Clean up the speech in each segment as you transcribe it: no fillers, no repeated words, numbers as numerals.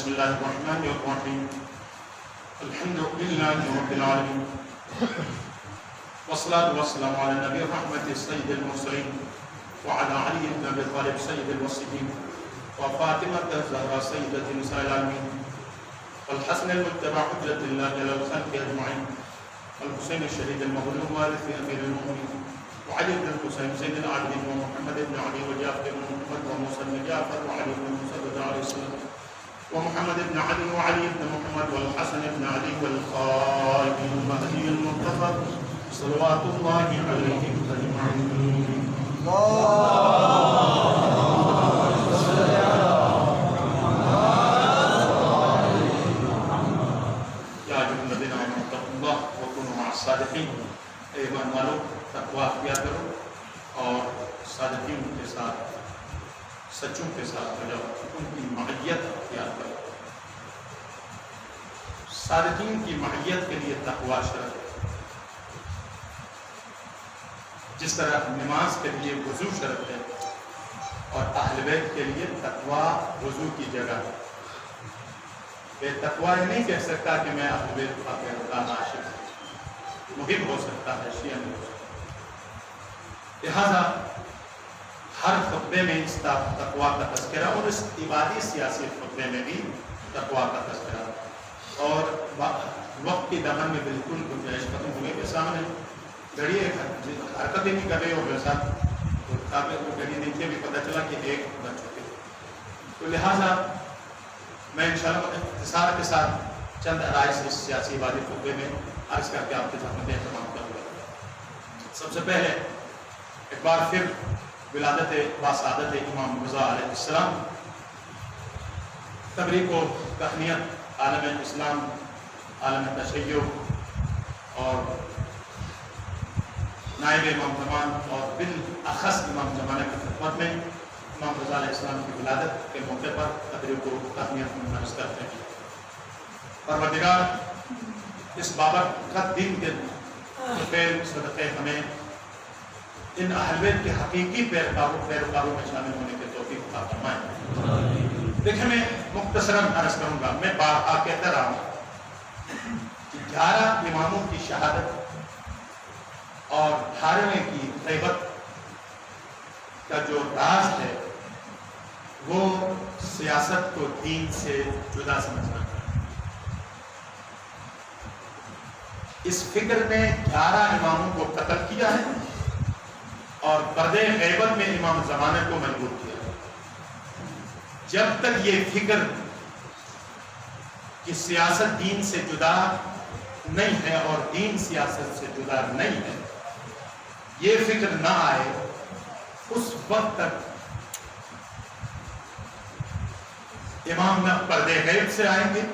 بسم الله الرحمن الرحيم الحمد لله رب العالمين والصلاة والسلام على النبي الرحمة سيد المرسلين وعلى علي بن أبي طالب سيد الوصيين وفاطمة الزهراء سيدة نساء العالمين والحسن المتبع حجة الله على الخلق أجمعين والحسين الشهيد المظلوم وارث أمير المؤمنين وعلي بن الحسين سيد العابدين ومحمد بن علي وجعفر بن محمد وموسى بن جعفر وعلي بن موسى صلى الله عليه وسلم ومحمد بن علي وعلي بن محمد والحسن بن علي والخالد المهدي المنتظر صلوات الله عليهم أجمعين. يا أيها الذين آمنوا اتقوا الله وكونوا مع الصادقين. ایمان والو تقویٰ اختیار کرو اور صادقین کے ساتھ سچوں کے ساتھ ہو جاؤ، ان کی معیت اختیار کرو. صادقین کی معیت کے لیے تقویٰ شرط ہے. جس طرح نماز کے لیے وضو شرط ہے اور اہل بیت کے لیے تقویٰ وضو کی جگہ ہے. بے تقویٰ نہیں کہہ سکتا کہ میں اہل بیت کا پیروکار عاشق ہوں. محب ہو سکتا ہے، شیعہ نہیں ہو سکتا. لہذا ہر خطبے میں اس تقویٰ کا تذکرہ اور اس عبادی سیاسی خطبے میں بھی تقویٰ کا تذکرہ. اور وقت کی دمن میں بالکل گنجائش ختم ہوئے کے سامنے گھڑی حرکت ہی نہیں کر رہے ہو ویسا گھڑی نیچے بھی پتہ چلا کہ ایک بن چکے. تو لہٰذا میں انشاءاللہ اختصار کے ساتھ چند رائے سے اس سیاسی عبادی خطبے میں عرض کر کے آپ کی خدمت میں اہتمام کروں گا. سب سے پہلے ایک بار پھر ولادت باسعادت امام رضا علیہ السلام تبریک و تہنیت عالم اسلام، عالم تشیع اور نائب امام زمان اور بالاخص امام زمانہ کی خدمت میں امام رضا علیہ السلام کی ولادت کے موقع پر تبریک و تہنیت منعقد کرتے ہیں. پروردگار اس بابرکت دین کے خیر صدقے ہمیں ان اہل بیت کے حقیقی پیروکاروں میں شامل ہونے کے توفیق عطا فرمائے. دیکھیں میں مختصراً عرض کروں گا. میں بارہا کہتا رہا ہوں کہ 11 اماموں کی شہادت اور 18ویں کی غیبت کا جو راز ہے وہ سیاست کو دین سے جدا سمجھنا ہے. اس فکر نے 11 اماموں کو قتل کیا ہے اور پردے غیبت میں امام زمانہ کو مجبور کیا ہے. جب تک یہ فکر کہ سیاست دین سے جدا نہیں ہے اور دین سیاست سے جدا نہیں ہے، یہ فکر نہ آئے اس وقت تک امام نہ پردے غیب سے آئیں گے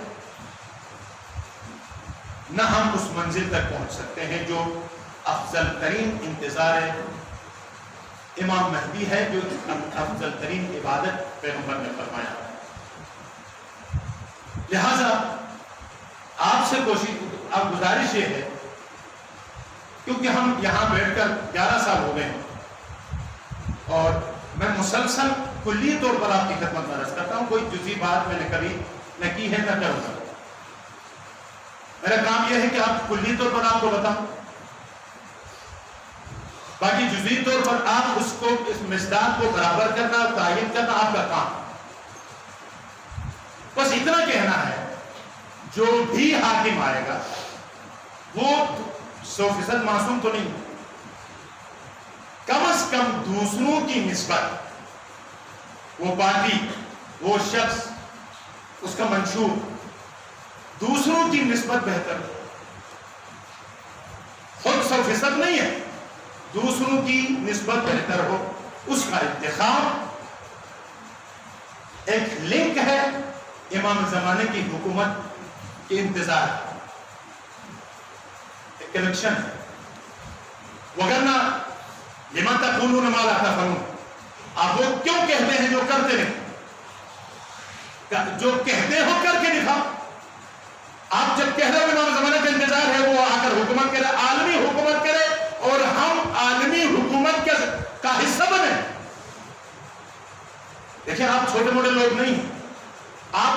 نہ ہم اس منزل تک پہنچ سکتے ہیں جو افضل ترین انتظار امام مہدی ہے، جو افضل ترین عبادت پیغمبر نے فرمایا. لہذا آپ سے گزارش یہ ہے، کیونکہ ہم یہاں بیٹھ کر 11 سال ہو گئے ہیں اور میں مسلسل کلی طور پر آپ کی خدمت میں عرض کرتا ہوں. کوئی جزئی بات میں نے کبھی نہ کی ہے نہ کروں گا. میرا کام یہ ہے کہ آپ کلی طور پر آپ کو بتاؤں، باقی جزئی طور پر آپ اس مصداق کو برابر کرنا اور تعین کرنا آپ کا کام. بس اتنا کہنا ہے جو بھی حاکم آئے گا وہ 100% معصوم تو نہیں، کم از کم دوسروں کی نسبت وہ پارٹی، وہ شخص، اس کا منشور دوسروں کی نسبت بہتر، خود 100% نہیں ہے، دوسروں کی نسبت بہتر ہو. اس کا انتخاب ایک لنک ہے امام زمانے کی حکومت کے انتظار، ایک کنیکشن ہے. وگرنہ لما تقولون ما لا تفعلون، آپ وہ کیوں کہتے ہیں جو کرتے نہیں؟ جو کہتے ہو کر کے دکھاؤ. آپ جب کہہ رہے ہو امام زمانے کا انتظار ہے، وہ آ کر حکومت کرے، عالمی حکومت کرے اور ہم عالمی حکومت کا حصہ بنے. دیکھیں آپ چھوٹے موٹے لوگ نہیں، آپ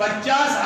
50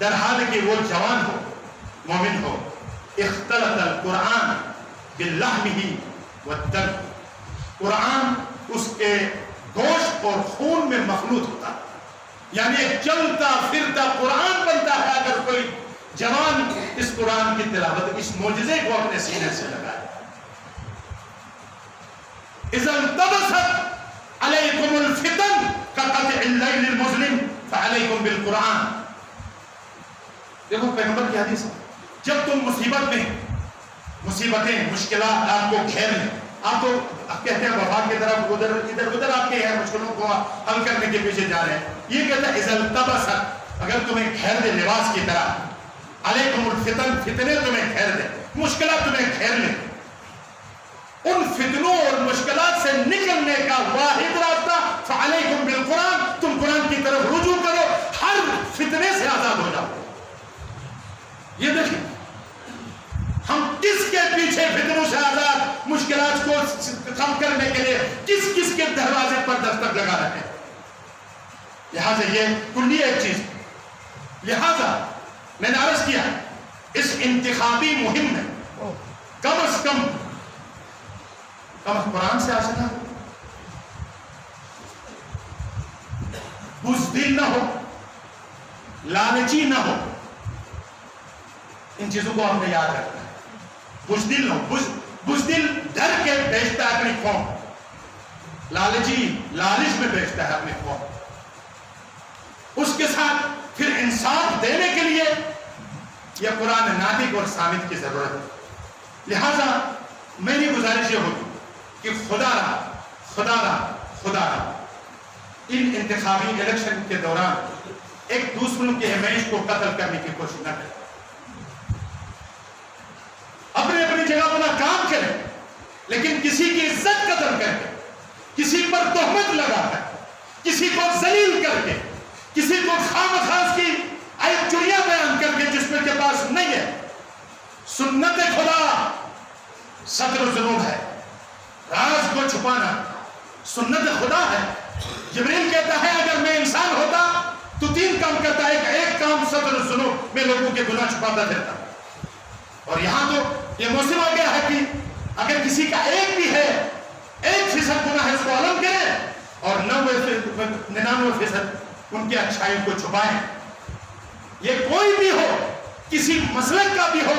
در حال کہ وہ جوان ہو، مومن ہو. اختلط القرآن باللحمہ والدم، قرآن اس کے گوشت اور خون میں مخلوط ہوتا، یعنی ایک چلتا پھرتا قرآن بنتا ہے اگر کوئی جوان اس قرآن کی تلاوت، اس معجزے کو اپنے سینے سے لگائے. اذا انطبست علیکم الفتن کقطع اللیل المظلم فعلیکم بالقرآن. دیکھو پیغمبر کی حدیث ہے، جب تم مصیبت میں، مصیبتیں مشکلات آپ کو گھیر لیں، آپ تو کہتے ہیں وفات کی طرف ادھر آپ کے ہیں، مشکلوں کو حل کرنے کے پیچھے جا رہے ہیں. یہ کہتا ہے اذا التبست، اگر تمہیں گھیر دے لباس کی طرح، علیکم الفتن، فتنے تمہیں گھیر دے، مشکلات تمہیں گھیر لیں، ان فتنوں اور مشکلات سے نکلنے کا واحد راستہ فعلیکم بالقرآن، تم قرآن کی طرف رجوع کرو، ہر فتنے سے آزاد ہو جاؤ. یہ دیکھیں ہم کس کے پیچھے فتنوں سے آزاد، مشکلات کو کم کرنے کے لیے کس کس کے دروازے پر دستک لگا رہے ہیں. لہٰذا یہ کلی ایک چیز. لہٰذا میں نے عرض کیا اس انتخابی مہم میں کم از کم قرآن سے آشنا ہو، بزدل نہ ہو، لالچی نہ ہو. ان چیزوں کو ہم نے یاد رکھنا ہے. بزدل نہ ہو، بزدل ڈر کے بیچتا ہے اپنی قوم، لالچی لالچ میں بیچتا ہے اپنی قوم. اس کے ساتھ پھر انصاف دینے کے لیے یہ قرآن ناطق اور صامت کی ضرورت ہے. لہذا میری گزارش یہ ہوگی کہ خدا رہا ان انتخابی الیکشن کے دوران ایک دوسروں کی حمایت کو قتل کرنے کی کوشش نہ کریں. اپنی اپنی جگہ اپنا کام کریں، لیکن کسی کی عزت قدر کر کے، کسی پر تہمت لگا کر، کسی کو ذلیل کر کے، کسی کو خامخواہ کی عیب چوریاں بیان کر کے جس میں کے پاس نہیں ہے. سنت خدا ستر الذنوب ہے، راز کو چھپانا سنت خدا ہے. جبریل کہتا ہے اگر میں انسان ہوتا تو 3 کام کرتا، ایک کام ستر الذنوب، میں لوگوں کے گناہ چھپاتا پھرتا. اور یہاں تو یہ موسم آ گیا ہے کہ اگر کسی کا ایک بھی ہے، 1% گناہ ہے، اس کو علم کرے اور 99% ان کی اچھائی کو چھپائیں. یہ کوئی بھی ہو، کسی مسلک کا بھی ہو،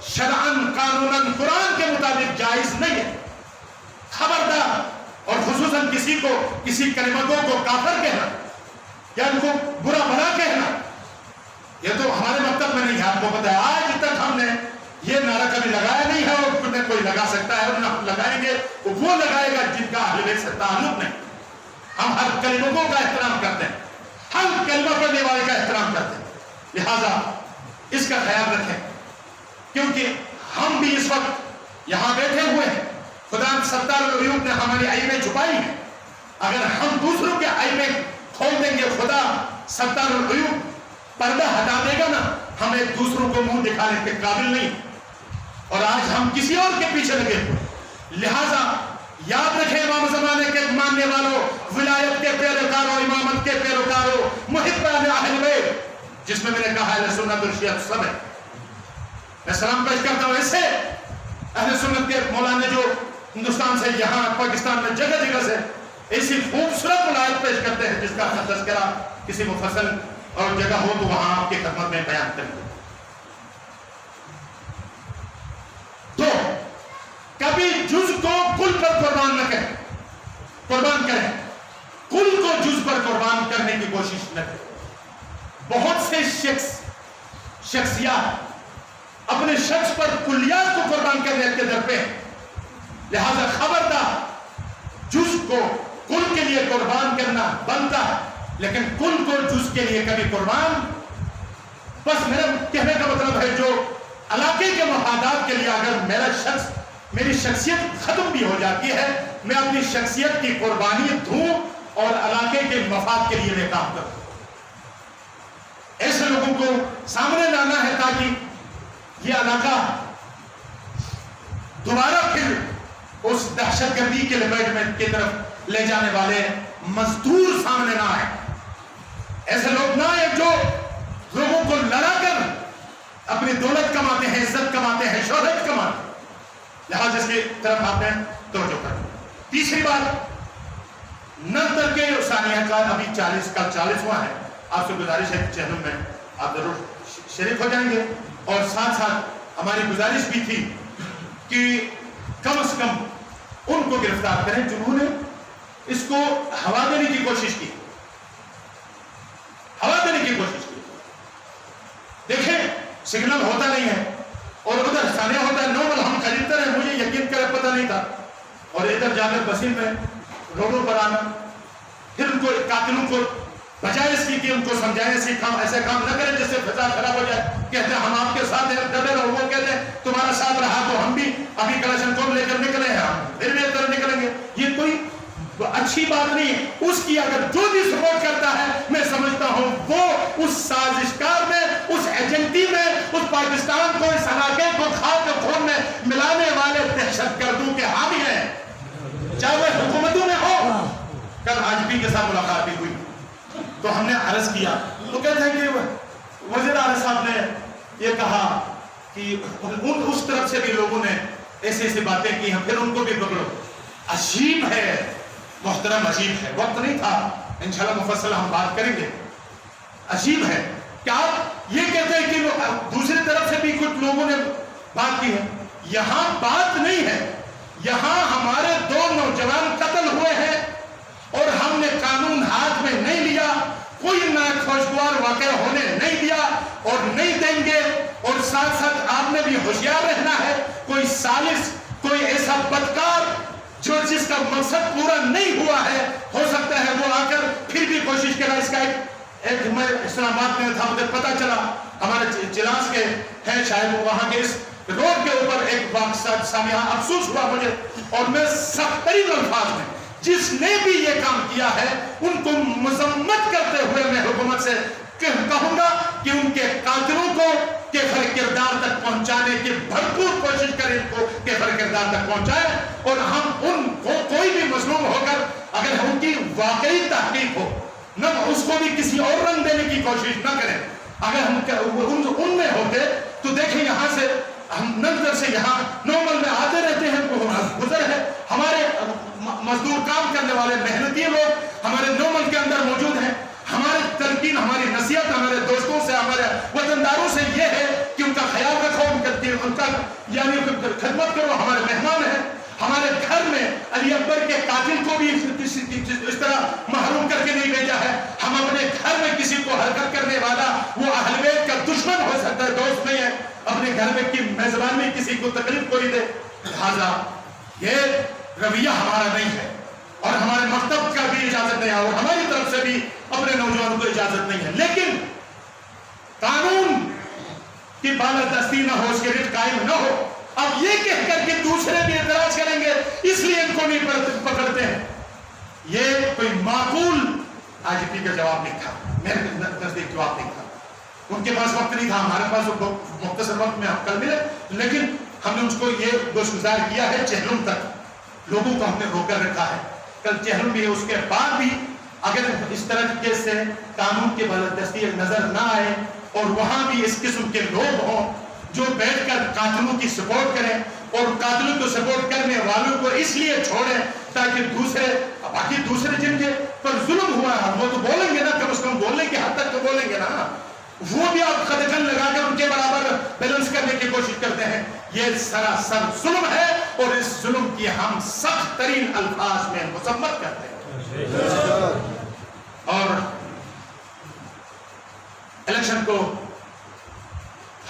شرعاً قانوناً قرآن کے مطابق جائز نہیں ہے. خبردار. اور خصوصاً کسی کلمتوں کو کافر کہنا یا ان کو برا بھلا کہنا، یہ تو ہمارے مکتب میں نہیں ہے. آپ کو پتہ ہے آج تک ہم نے یہ نعرہ کبھی لگایا نہیں ہے، اور نہ کوئی لگا سکتا ہے، اور نہ لگائیں گے. وہ لگائے گا جن کا اہل بیت سے تعلق نہیں. ہم ہر کلمتوں کا احترام کرتے ہیں، ہر کلمہ پڑھنے والے کا احترام کرتے ہیں. لہذا اس کا خیال رکھیں، کیونکہ ہم بھی اس وقت یہاں بیٹھے ہوئے ہیں. خدا ستار العیوب نے ہماری عیبیں چھپائی ہیں. اگر ہم دوسروں کے عیبیں کھول دیں گے، خدا ستار العیوب پردہ ہٹا دے گا نا، ہم ایک دوسروں کو منہ دکھانے کے قابل نہیں. اور آج ہم کسی اور کے پیچھے لگے ہوئے. لہذا یاد رکھیں امام زمانے کے ماننے والوں، ولایت کے پیروکاروں، امامت کے پیروکاروں، محبان اہل بیت، جس میں نے کہا اہل سنت اور شیعہ سب ہے. میں سلام پیش کرتا ہوں ایسے اہل سنت کے مولانا جو ہندوستان سے یہاں پاکستان میں جگہ جگہ سے ایسی خوبصورت ولایت پیش کرتے ہیں جس کا تذکرہ کسی مفصل اور جگہ ہو تو وہاں آپ کی خدمت میں بیان کریں. تو کبھی جز کو کل پر قربان نہ کریں، قربان کریں، کل کو جز پر قربان کرنے کی کوشش نہ کریں. بہت سے شخصیات اپنے شخص پر کلیات کو قربان کرنے کے در پہ. لہذا خبردار، جز کو کل کے لیے قربان کرنا بنتا ہے، لیکن کل کو جز کے لیے کبھی قربان. بس میرا کہنے کا مطلب ہے جو علاقے کے مفادات کے لیے اگر میری شخصیت ختم بھی ہو جاتی ہے، میں اپنی شخصیت کی قربانی دوں اور علاقے کے مفاد کے لیے میں کام کروں. ایسے لوگوں کو سامنے لانا ہے تاکہ یہ علاقہ دوبارہ پھر اس دہشت گردی کے لپیٹ میں کی طرف لے جانے والے مزدور سامنے نہ آئے. ایسے لوگ نہ آئے جو لوگوں کو لڑا کر اپنی دولت کماتے ہیں، عزت کماتے ہیں، شہرت کماتے ہیں، لہٰذا اس کی طرف آپ نے توجہ کریں۔ تیسری بات، نظر کے ثانیہ کا ابھی 40واں ہے، آپ سے گزارش ہے کہ چینل میں آپ ضرور شریک ہو جائیں گے، اور ساتھ ساتھ ہماری گزارش بھی تھی کہ کم از کم ان کو گرفتار کریں جنہوں نے اس کو ہوا دینے کی کوشش کی، ہوا دینے کی کوشش کی۔ دیکھیں سگنل ہوتا نہیں ہے اور ادھر ثانیہ ہوتا ہے، نارمل ہم خریدتے رہے، مجھے یقین کرے پتہ نہیں تھا، اور ادھر جا کر بسیم میں روڈوں پر آنا، پھر ان کو قاتلوں کو بجائے اس کی کہ ان کو سمجھائیں ایسے کام نہ کریں جس سے فضا خراب ہو جائے، کہتے ہیں ہم آپ کے ساتھ ہیں، ڈبے رہو، وہ کہتے ہیں تمہارا ساتھ رہا تو ہم بھی ابھی کلیکشن کو لے کر نکلے ہیں، ہم پھر بھی ادھر نکلیں گے۔ یہ کوئی اچھی بات نہیں ہے۔ اس کی اگر جو بھی سپورٹ کرتا ہے میں سمجھتا ہوں وہ اس سازشکار میں، اس ایجنٹی میں، اس پاکستان کو، اس علاقے کو خاک خون میں ملانے والے دہشت گردوں کے حامی ہیں، چاہے وہ حکومتوں میں ہو۔ کل IGP کے ساتھ ملاقات بھی ہوئی تو ہم نے عرض کیا، تو کہتے ہیں کہ وزیر اعلیٰ صاحب نے یہ کہا کہ اس طرف سے بھی لوگوں نے ایسی باتیں کی ہیں، پھر ان کو بھی پکڑو۔ عجیب ہے محترم، عجیب ہے، وقت نہیں تھا، انشاءاللہ مفصل ہم بات کریں گے۔ عجیب ہے کہ آپ یہ کہتے ہیں کہ دوسری طرف سے بھی کچھ لوگوں نے بات کی ہے، یہاں بات نہیں ہے، یہاں ہمارے 2 نوجوان قتل ہوئے ہیں اور ہم نے قانون ہاتھ میں نہیں لیا، کوئی ناخوشگوار واقعہ ہونے نہیں دیا اور نہیں دیں گے، اور ساتھ ساتھ آپ نے بھی ہوشیار رہنا ہے، کوئی سالس، کوئی ایسا بدکار جو جس کا مقصد پورا نہیں ہوا ہے، ہو سکتا ہے وہ آ کر پھر بھی کوشش کرا۔ اس کا ایک میں اسلام آباد میں تھا، مجھے پتا چلا ہمارے جلاس کے ہیں شاید، وہاں کے اس روڈ کے اوپر ایک واقعہ سامنے، افسوس ہوا مجھے، اور میں سخت ترین الفاظ میں جس نے بھی یہ کام کیا ہے ان کو مذمت کرتے ہوئے میں حکومت سے کہوں گا کہ ان کے قاتلوں کو کیفر کردار تک پہنچانے کی بھرپور کوشش کریں، ان کو کیفر کردار تک پہنچائیں، اور ہم ان کو کوئی بھی مظلوم ہو کر اگر ان کی واقعی تحقیق ہو نہ اس کو بھی کسی اور رنگ دینے کی کوشش نہ کریں۔ اگر ہم ان میں ہوتے تو دیکھیں یہاں سے ہم نظر سے یہاں نارمل میں آتے رہتے ہیں، گزر ہے، ہمارے مزدور کام کرنے والے محنتی لوگ ہمارے نارمل کے اندر موجود ہیں، ہماری تلقین، ہماری نصیحت ہمارے دوستوں سے، ہمارے وطنداروں سے یہ ہے کہ ان کا خیال رکھو، ان کا یعنی خدمت کرو، ہمارے مہمان ہیں، ہمارے گھر میں علی اکبر کے قاتل کو بھی اس طرح محروم کر کے نہیں بھیجا ہے، ہم اپنے گھر میں کسی کو حرکت کرنے والا وہ اہل بیت کا دشمن ہو سکتا ہے، دوست نہیں ہے، اپنے گھر میں کی میزبان میں کسی کو تکلیف کو نہیں دے، لہذا یہ رویہ ہمارا نہیں ہے اور ہمارے مکتب کا بھی اجازت نہیں ہے اور ہماری طرف سے بھی اپنے نوجوانوں کو اجازت نہیں ہے، لیکن قانون کی بالادستی نہ ہو، اس کے ریٹ قائم نہ ہو۔ اب یہ کہہ کر کہ دوسرے بھی اعتراض کریں گے اس لیے ان کو نہیں پکڑتے ہیں، یہ کوئی معقول IGP کا جواب نہیں تھا، میرے نزدیک جواب نہیں تھا۔ ان کے پاس وقت نہیں تھا، ہمارے پاس مختصر وقت میں ہم کل ملے، لیکن ہم نے اس کو یہ گوشگزار کیا ہے چہلم تک، لوگوں کو ہم نے روک کر رکھا ہے، کل چہلم بھی ہے، اس کے بعد بھی اگر اس طرح کے سے قانون کی بالادستی نظر نہ آئے اور وہاں بھی اس قسم کے لوگ ہوں جو بیٹھ کر قاتلوں کی سپورٹ کریں اور قاتلوں کو سپورٹ کرنے والوں کو اس لیے چھوڑیں تاکہ باقی دوسرے جن کے پر ظلم ہوا ہے وہ تو بولیں گے نا، کم از کم بولنے کی حد تک تو بولیں گے نا، وہ بھی آپ قدغن لگا کر ان کے برابر بیلنس کرنے کی کوشش کرتے ہیں، یہ سراسر ظلم ہے اور اس ظلم کی ہم سخت ترین الفاظ میں مذمت کرتے ہیں۔ اور الیکشن کو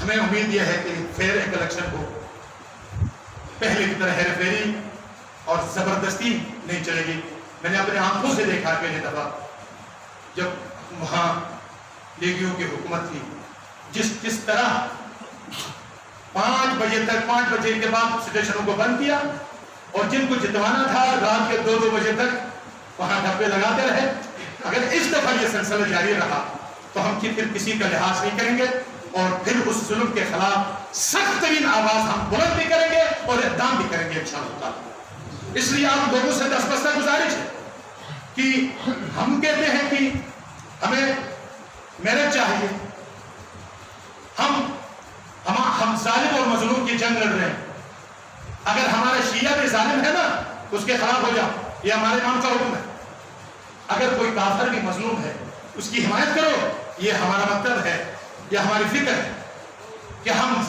ہمیں امید یہ ہے کہ فیر ایک الیکشن کو پہلے کی طرح ہیرا پھیری اور زبردستی نہیں چلے گی۔ میں نے اپنے آنکھوں سے دیکھا پہلے دفعہ جب وہاں لیگیوں کی حکومت تھی، جس طرح 5 بجے کے بعد سٹیشنوں کو بند کیا اور جن کو جتوانا تھا رات کے 2 بجے تک وہاں ڈھپے لگاتے رہے۔ اگر اس دفعہ یہ سلسلہ جاری رہا تو ہم پھر کسی کا لحاظ نہیں کریں گے اور پھر اس ظلم کے خلاف سخت ترین آواز ہم بلند بھی کریں گے اور اقدام بھی کریں گے انشاءاللہ۔ اس لیے آپ لوگوں سے دستبستہ گزارش ہے کہ ہم کہتے ہیں کہ ہمیں محنت چاہیے، ہم ظالم اور مظلوم کی جنگ لڑ رہے ہیں. اگر ہمارا شیعہ بھی ظالم ہے نا اس کے خلاف ہو جاؤ، یہ ہمارے امام کا حکم ہے. اگر کوئی کافر بھی مظلوم ہے اس کی حمایت کرو، یہ ہمارا مطلب ہے، یہ ہماری فکر ہے کہ ہم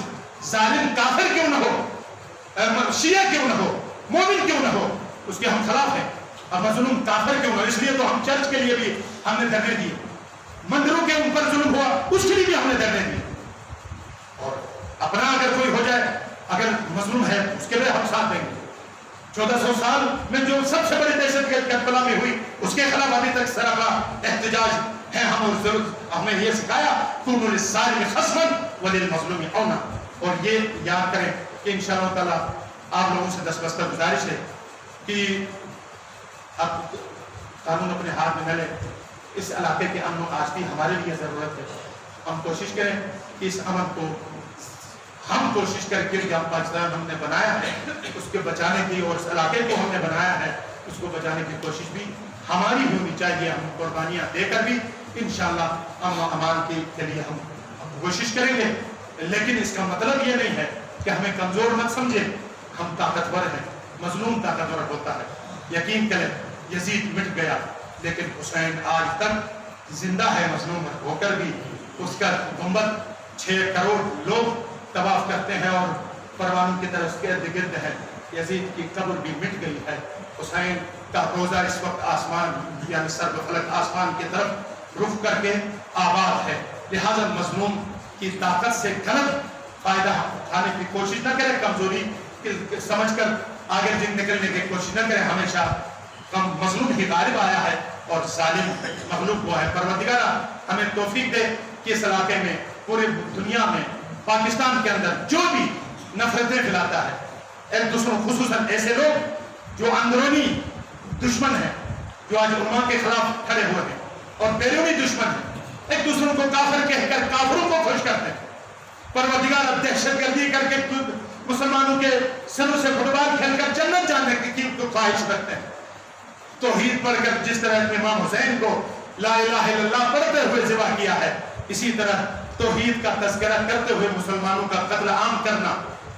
ظالم کافر کیوں نہ ہو، شیعہ کیوں نہ ہو، مومن کیوں نہ ہو، اس کے ہم خلاف ہیں. اور مظلوم کافر کیوں نہ ہو، اس لیے تو ہم چرچ کے لیے بھی ہم نے دھرنے دیے، مندروں کے اوپر ظلم ہوا اس کے لیے بھی ہم نے دھرنے دیے. اور اپنا اگر کوئی ہو جائے، اگر مظلوم ہے اس کے لیے ہم ساتھ دیں گے. 1400 سال میں جو سب سے بڑی دہشت گرد کربلا میں ہوئی اس کے خلاف ابھی تک سراپا احتجاج ہے. ہمیں یہ سکھایا کونوا للظالم خصما وللمظلوم عونا. اور یہ یاد کریں کہ انشاءاللہ تعالی آپ لوگوں سے دستبستہ گزارش ہے کہ اب قانون اپنے ہاتھ میں نہ لیں. اس علاقے کے امن و آج بھی ہمارے لیے ضرورت ہے. ہم کوشش کریں کہ اس امن کو ہم کوشش کر کے جو پاکستان ہم نے بنایا ہے اس کے بچانے کی، اور اس علاقے کو ہم نے بنایا ہے اس کو بچانے کی کوشش بھی ہماری ہونی چاہیے. ہم قربانیاں دے کر بھی انشاءاللہ امن و امان کے لیے ہم کوشش کریں گے. لیکن اس کا مطلب یہ نہیں ہے کہ ہمیں کمزور مت سمجھے. ہم طاقتور ہیں، مظلوم طاقتور ہوتا ہے. یقین کریں یزید مٹ گیا لیکن حسین آج تک زندہ ہے مظلوم ہو کر بھی. اس کا گنبد 6 کروڑ لوگ طواف کرتے ہیں اور پروانوں کی طرح اس کے ارد گرد ہے. یزید کی قبر بھی مٹ گئی ہے. حسین کا روزہ اس وقت آسمان یعنی سر فلک آسمان کی طرف رخ کر کے آباد ہے. لہذا مظلوم کی طاقت سے غلط فائدہ اٹھانے کی کوشش نہ کرے، کمزوری سمجھ کر آگے نکلنے کی کوشش نہ کرے. ہمیشہ مظلوم ہی غالب آیا ہے اور ظالم مغلوب ہوا ہے. پروردگارہ ہمیں توفیق دے کہ اس علاقے میں، پورے دنیا میں، پاکستان کے اندر جو بھی نفرتیں پھیلاتا ہے، ایک دوسروں خصوصاً ایسے لوگ جو اندرونی دشمن ہیں، جو آج علماء کے خلاف کھڑے ہوئے ہیں اور بیرونی دشمن ہیں، ایک دوسروں کو کافر کہہ کر کافروں کو خوش کرتے ہیں. پروردگار اب دہشت گردی کر کے مسلمانوں کے سروں سے فٹ بال کھیل کر جنت جانے کی خواہش رکھتے ہیں. توحید پڑھ کر جس طرح امام حسین کو لا الہ الا اللہ پڑھتے ہوئے ذبح کیا ہے، اسی طرح توحید کا تذکرہ کرتے ہوئے مسلمانوں کا قتل عام کرنا،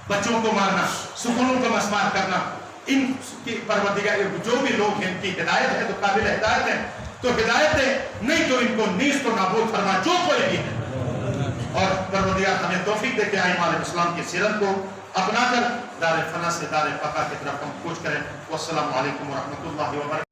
بچوں کو مارنا، سکونوں کو مسمار کرنا، ان کی پروردگار جو بھی لوگ ہیں ان کی ہدایت ہے تو قابل ہدایت ہے تو ہدایت دے، نہیں تو ان کو نیست و نابود فرما جو کوئی بھی ہے. اور پروردگار ہمیں توفیق دے کہ ائمہ اسلام کی سیرت کو اپنا کر دار فنا سے دار بقا کی طرف ہم کوچ کریں. والسلام علیکم ورحمۃ اللہ وبرکاتہ.